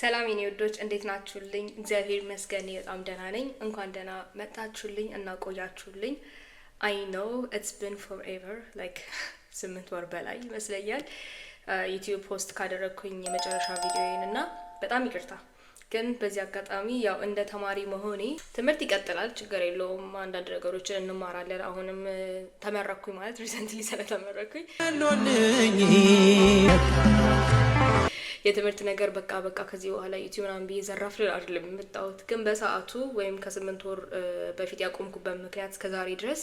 ሰላም የኔ ወዶች እንዴት ናችሁልኝ? እግዚአብሔር ይመስገን በጣም ደህና ነኝ። እንኳን ደህና መጣችሁልኝ እና ቆያችሁልኝ። I know it's been forever like 8 ወር በላይ ይመስለኛል ዩቲዩብ ፖስት ካደረኩኝ የመጨረሻ ቪዲዮዬን እና በጣም ይቅርታ። ግን በዚህ አጋጣሚ ያው እንደ ተማሪ መሆኔ ትምህርት ይቀጥላል፣ ችግር የለውም። አንዳንድ ነገሮችን እንማራለን። አሁንም ተመረኩኝ ማለት ሪሰንትሊ ስለተመረኩኝ የትምህርት ነገር በቃ ከዚህ በኋላ ዩቲዩብ ምናምን ብዬ ዘራፍ ልል አይደለም የመጣሁት። ግን በሰዓቱ ወይም ከ8 ወር በፊት ያቆምኩበት ምክንያት እስከዛሬ ድረስ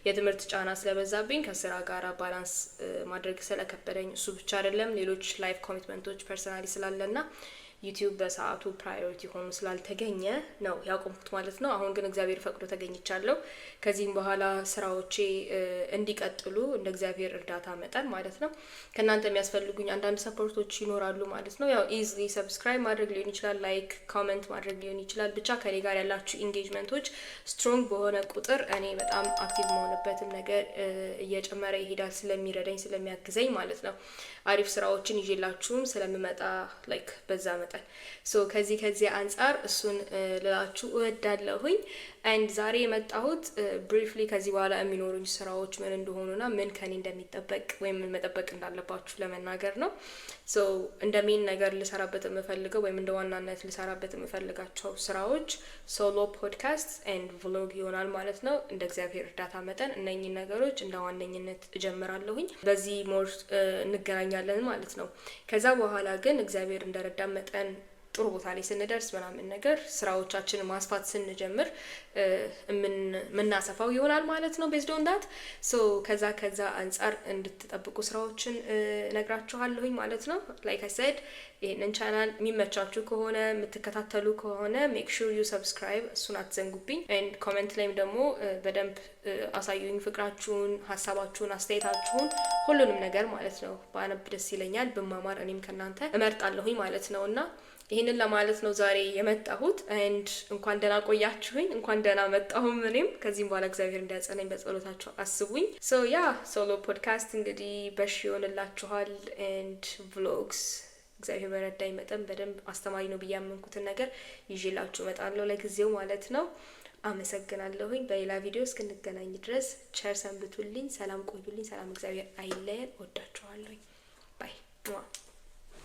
የትምህርት ጫና ስለበዛብኝ ከስራ ጋር ባላንስ ማድረግ ስለከበደኝ እሱ ብቻ አይደለም ሌሎች ላይፍ ኮሚትመንቶች ፐርሰናሊ ስላለና ዩቲዩብ በሰዓቱ ፕራዮሪቲ ሆኖ ስላልተገኘ ነው ያቆምኩት ማለት ነው። አሁን ግን እግዚአብሔር ፈቅዶ ተገኝቻለሁ። ከዚህም በኋላ ስራዎቼ እንዲቀጥሉ እንደ እግዚአብሔር እርዳታ መጠን ማለት ነው ከናንተ የሚያስፈልጉኝ አንዳንድ ሰፖርቶች ይኖራሉ ማለት ነው። ያው ኢዚሊ ሰብስክራይብ ማድረግ ሊሆን ይችላል፣ ላይክ ኮሜንት ማድረግ ሊሆን ይችላል። ብቻ ከኔ ጋር ያላችሁ ኢንጌጅመንቶች ስትሮንግ በሆነ ቁጥር እኔ በጣም አክቲቭ መሆንበትም ነገር እየጨመረ ይሄዳል፣ ስለሚረዳኝ ስለሚያግዘኝ ማለት ነው። አሪፍ ስራዎችን ይዤላችሁም ስለምመጣ ላይክ በዛ መጠን ሶ ከዚህ አንፃር እሱን ልላችሁ እወዳለሁኝ። አንድ ዛሬ የመጣሁት ብሪፍሊ ከዚህ በኋላ የሚኖሩኝ ስራዎች ምን እንደሆኑና ምን ከኔ እንደሚጠበቅ ወይም ምን መጠበቅ እንዳለባችሁ ለመናገር ነው። ሶ እንደ ሜን ነገር ልሰራበት የምፈልገው ወይም እንደ ዋናነት ልሰራበት የምፈልጋቸው ስራዎች ሶሎ ፖድካስት ኤንድ ቭሎግ ይሆናል ማለት ነው። እንደ እግዚአብሔር እርዳታ መጠን እነኚህ ነገሮች እንደ ዋነኝነት እጀምራለሁኝ። በዚህ ሞር እንገናኛለን ማለት ነው። ከዛ በኋላ ግን እግዚአብሔር እንደረዳ መጠን ጥሩ ቦታ ላይ ስንደርስ ምናምን ነገር ስራዎቻችንን ማስፋት ስንጀምር ምናሰፋው ይሆናል ማለት ነው ቤዝድ ኦን ዳት። ሶ ከዛ አንፃር እንድትጠብቁ ስራዎችን ነግራችኋለሁኝ ማለት ነው። ላይክ አይ ሰድ ይሄንን ቻናል የሚመቻችሁ ከሆነ የምትከታተሉ ከሆነ ሜክ ሹር ዩ ሰብስክራይብ፣ እሱን አትዘንጉብኝ። ኤንድ ኮሜንት ላይም ደግሞ በደንብ አሳዩኝ ፍቅራችሁን፣ ሀሳባችሁን፣ አስተያየታችሁን፣ ሁሉንም ነገር ማለት ነው። ባነብ ደስ ይለኛል፣ ብማማር እኔም ከናንተ እመርጣለሁኝ ማለት ነው። እና ይሄንን ለማለት ነው ዛሬ የመጣሁት። ኤንድ እንኳን ደህና ቆያችሁኝ፣ እንኳን ደህና መጣሁም እኔም። ከዚህም በኋላ እግዚአብሔር እንዲያጸናኝ በጸሎታችሁ አስቡኝ። ሶ ያ ሶሎ ፖድካስት እንግዲህ በሽ ይሆንላችኋል። ኤንድ ቭሎግስ እግዚአብሔር በረዳኝ መጠን በደንብ አስተማሪ ነው ብዬ ያመንኩትን ነገር ይዤላችሁ እመጣለሁ ለጊዜው ማለት ነው። አመሰግናለሁኝ። በሌላ ቪዲዮ እስክንገናኝ ድረስ ቸር ሰንብቱልኝ፣ ሰላም ቆዩልኝ። ሰላም እግዚአብሔር አይለየን። ወዳችኋለሁኝ። ባይ